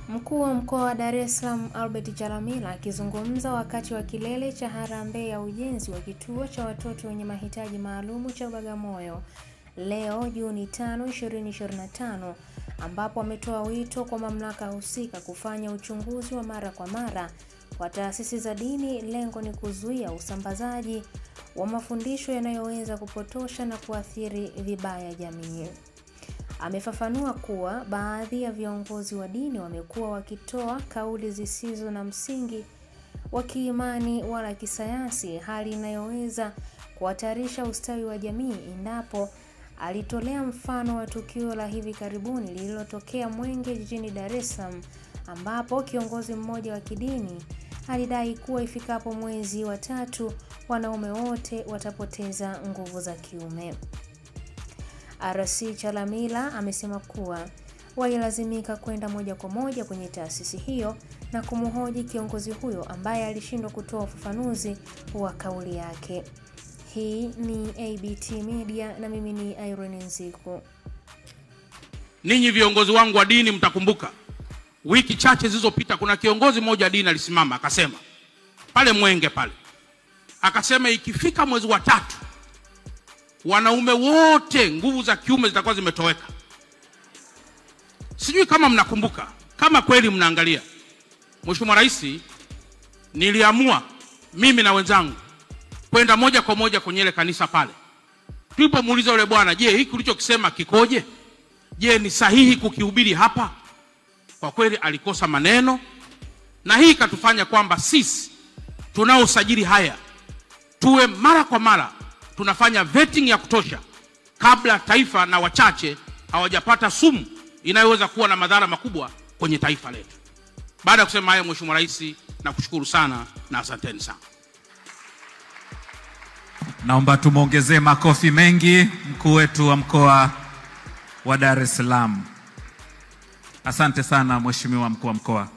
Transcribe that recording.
Mkuu wa Mkoa wa Dar es Salaam Albert Chalamila akizungumza wakati wa kilele cha harambee ya ujenzi wa kituo cha watoto wenye mahitaji maalumu cha Bagamoyo leo Juni 5, 2025, ambapo ametoa wito kwa mamlaka husika kufanya uchunguzi wa mara kwa mara kwa taasisi za dini. Lengo ni kuzuia usambazaji wa mafundisho yanayoweza kupotosha na kuathiri vibaya jamii. Amefafanua kuwa baadhi ya viongozi wa dini wamekuwa wakitoa kauli zisizo na msingi wa kiimani wala kisayansi, hali inayoweza kuhatarisha ustawi wa jamii endapo. Alitolea mfano wa tukio la hivi karibuni lililotokea Mwenge jijini Dar es Salaam, ambapo kiongozi mmoja wa kidini alidai kuwa ifikapo mwezi wa 3 wanaume wote watapoteza nguvu za kiume. RC Chalamila amesema kuwa walilazimika kwenda moja kwa moja kwenye taasisi hiyo na kumhoji kiongozi huyo ambaye alishindwa kutoa ufafanuzi wa kauli yake. Hii ni ABT Media na mimi ni Irene Nziku. Ninyi viongozi wangu wa dini mtakumbuka wiki chache zilizopita kuna kiongozi mmoja wa dini alisimama akasema pale Mwenge pale, akasema ikifika mwezi wa 3 wanaume wote nguvu za kiume zitakuwa zimetoweka. Sijui kama mnakumbuka, kama kweli mnaangalia. Mheshimiwa Rais, niliamua mimi na wenzangu kwenda moja kwa moja kwenye ile kanisa pale. Tulipomuuliza yule bwana, je, hiki ulichokisema kikoje? Je, ni sahihi kukihubiri hapa? Kwa kweli alikosa maneno, na hii katufanya kwamba sisi tunaosajili haya tuwe mara kwa mara tunafanya vetting ya kutosha kabla taifa na wachache hawajapata sumu inayoweza kuwa na madhara makubwa kwenye taifa letu. Baada ya kusema haya, Mheshimiwa Rais, nakushukuru sana na asanteni sana. Naomba tumuongezee makofi mengi mkuu wetu wa mkoa wa Dar es Salaam. Asante sana Mheshimiwa mkuu wa mkoa.